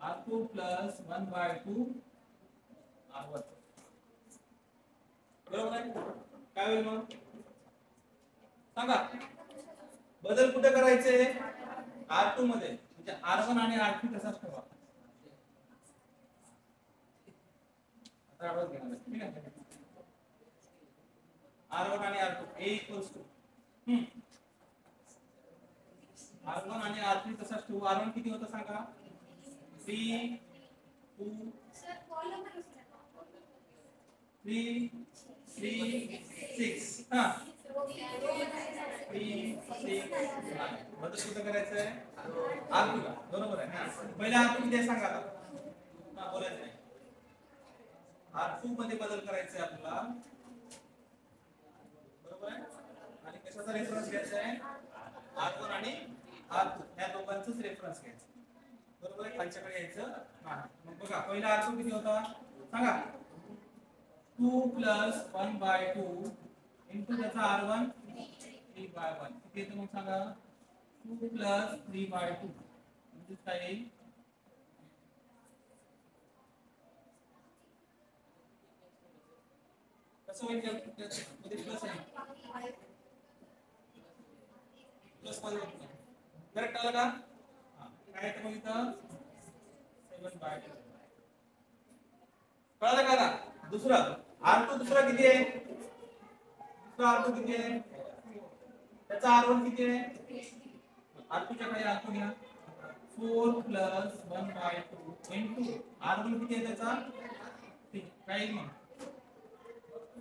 R2 प्लस 1/2 R1. बरोबर आहे. काय होईल मग सांगा. बदल कुठे करायचे R2 मध्ये, म्हणजे R1 आणि R2 तसाच ठेवा. आता आवाज घेणार ठीक आहे. R1 आणि R2 A equals to R1 आणि R3 तसाच ठेवू. R1 किती होता सांगा 3 2 3 3 6 हा 3 6 बदल कुठे करायचं आहे R2 ला. बरोबर आहे हा. पहिला R2 किती आहे सांगा आता. हा बोलायचं आहे. R2 मध्ये बदल करायचा आहे आपल्याला. बरोबर आहे. आणि कशाचा रेफरन्स घ्यायचा आहे R1 आणि R2 या दोघांचाच रेफरन्स घ्यायचा. बरोबर आहे. खालच्याकडे यायचं नाही. मग बघा पहिला R2 किती होता सांगा 2 प्लस 1/2 इंटू त्याचा R1 3/1 किती येतं मग सांगा 2 प्लस 3/2 म्हणजे काय येईल कसं होईल मध्ये प्लस आहे प्लस मध्ये होत नाही. करेक्ट आलं का हां काय येतं मग इथं 7/2 कळलं का आता. दुसरं R2 दुसरा किती आहे दुसरा R2 किती आहे त्याचा R1 किती आहे R2 च्या खाली R2 घ्या 4 प्लस 1/2 इंटू R1 किती आहे त्याचा काय येईल मग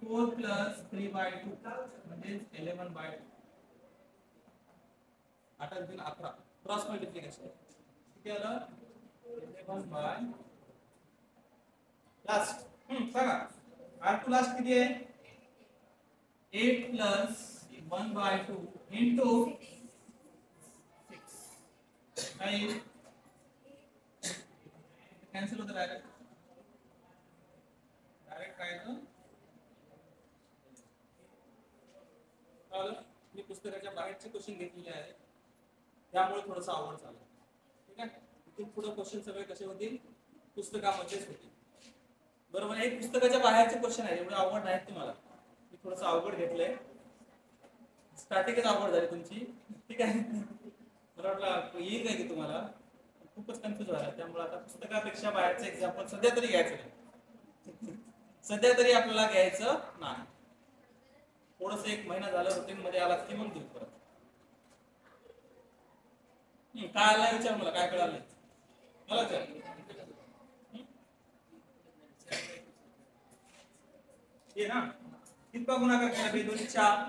4 प्लस 3/2 म्हणजे 11/2 8 × 11 क्रॉस मल्टिप्लिकेशन किती आलं 11/. लास्ट सांगा R2 लास्ट किती आहे 8 प्लस 1/2 इंटू 6 काय येईल कॅन्सल होतं डायरेक्ट काय येतं मी पुस्तकाच्या बाहेरचे क्वेश्चन घेतलेले आहेत त्यामुळे थोडंसं आवड झालं. ठीक आहे. इथून पुढे क्वेश्चन सगळे कसे होतील पुस्तकामध्येच होतील. बरोबर. हे पुस्तकाच्या बाहेरचे क्वेश्चन आहे एवढे अवघड नाहीत तुम्हाला. मी थोडंसं अवघड घेतलंय. स्टार्टिंगच अवघड झाली तुमची. ठीक आहे. मला वाटलं येईल काय की तुम्हाला खूपच कन्फ्युज व्हायला. त्यामुळे आता पुस्तकापेक्षा बाहेरचं एक्झाम्पल सध्या तरी घ्यायचं नाही. सध्या तरी आपल्याला घ्यायचं नाही. थोडस 1 महिना झालं रुटीन मध्ये आला की मग देऊ परत. काय आला विचार मला काय कळालं मला विचार. ये ना कितना गुणाकार केला बे 2 4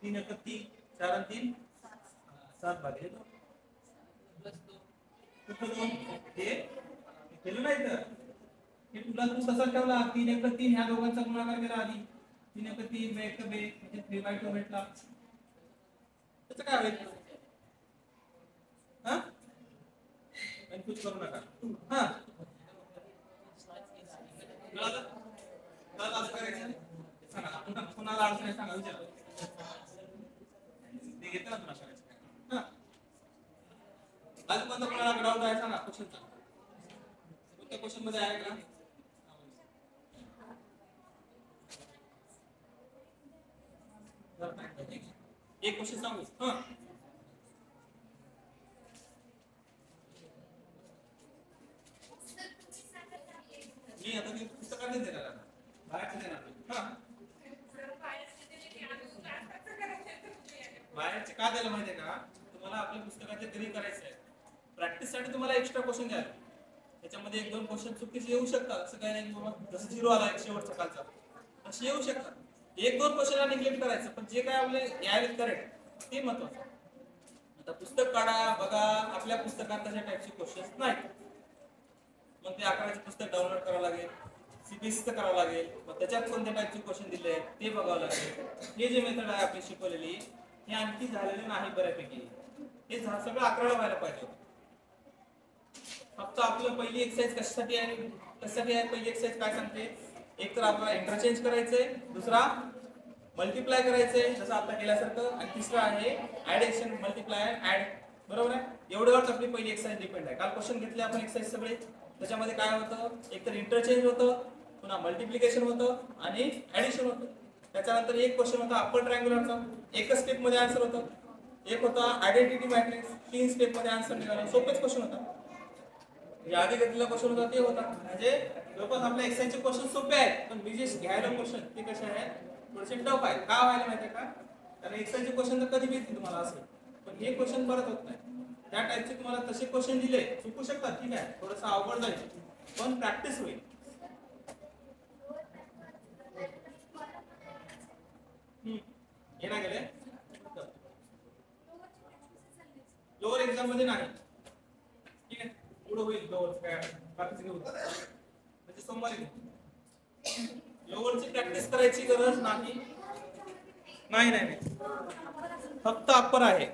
3 1 3 4 आणि 3 7 भागिले 2 प्लस 2 हे केलं नाही तर हे तुला तू तसा ठेवला 3 1 3 ह्या दोघांचा गुणाकार केला आधी 3 1 3 बे 1 बे म्हणजे 3/2 भेटला. त्याचं काय होईल हा कन्फ्यूज करू नका. हा कळलं कळलं असं करायचं सांगा आपण कोणाला अडचण आहे सांगा विचार ते घेतं ना तुला करायचं. हा आज पण कोणाला डाऊट आहे सांगा क्वेश्चनचा कोणत्या क्वेश्चन मध्ये आहे का एक क्वेश्चन सांगू. हा मी आता ते पुस्तकाने देणार बाहेरचं देणार. हा बाहेरचे का द्यायला माहितीये का तुम्हाला आपल्या पुस्तकाचे घरी करायचं आहे. प्रॅक्टिस साठी तुम्हाला एक्स्ट्रा क्वेश्चन द्याल. त्याच्यामध्ये 1-2 क्वेश्चन चुकीचे येऊ शकतात. असं काही नाही बाबा जसं 0 आला शेवटचा कालचा असे येऊ शकतात. 1-2 क्वेश्चनला निग्लेक्ट करायचं पण जे काय आपले यावेळी करेक्ट ते महत्वाचं. आता पुस्तक काढा बघा आपल्या पुस्तकात तशा टाइपचे क्वेश्चन्स नाहीत. मग ते 11चे पुस्तक डाउनलोड करावं लागेल सीबीएसईचं करावं लागेल मग त्याच्यात कोणत्या टाइपचे क्वेश्चन दिले आहेत ते बघावं लागेल. हे जे मेथड आहे आपली शिकवलेली हे आणखी झालेले नाही बऱ्यापैकी. हे सगळं 11ला व्हायला पाहिजे. फक्त आपलं पहिली एक्सरसाइज कशासाठी आहे पहिली एक्सरसाइज काय सांगते एक तर आपल्याला इंटरचेंज करायचंय दुसरा मल्टिप्लाय करायचंय जसं आता केल्यासारखं, आणि तिसरं आहे ऍडिशन, मल्टिप्लाय अँड ऍड. बरोबर आहे. एवढ्यावरच आपली पहिली एक्सरसाइज डिपेंड आहे. काल क्वेश्चन घेतले आपण एक्सरसाइज सगळे, त्याच्यामध्ये काय होतं, एक तर इंटरचेंज होतं, पुन्हा मल्टिप्लिकेशन होतं आणि ऍडिशन होतं. त्याच्यानंतर एक क्वेश्चन होता अप्पर ट्रायंग्युलरचा, एकच स्टेप मध्ये आन्सर होतं. एक होता आयडेंटिटी मॅट्रिक्स, 3 स्टेप मध्ये आन्सर निघाला. सोपेच क्वेश्चन होता. आधी घेतलेला क्वेश्चन होता ते होता. म्हणजे जवळपास आपल्या एक्सरसाइजचे क्वेश्चन सोपे आहेत, पण मी जे घ्यायला क्वेश्चन ते कसे आहेत, थोडेसे टफ आहेत. का व्हायला माहिती आहे का, कारण एक्सरसाइजचे क्वेश्चन तर कधी भेटतील तुम्हाला असे, पण हे क्वेश्चन परत होत नाही. त्या टाईपचे तुम्हाला तसे क्वेश्चन दिले चुकू शकतात, ठीक आहे, थोडंसं अवघड जाईल, पण प्रॅक्टिस होईल. हे नाही गेले लोअर एक्झाम मध्ये नाही, ठीक आहे, पुढे होईल लोअर काय बाकीचे घेऊ म्हणजे सोमवारी लोअरची प्रॅक्टिस करायची गरज नाही. नाही नाही, फक्त अप्पर आहे.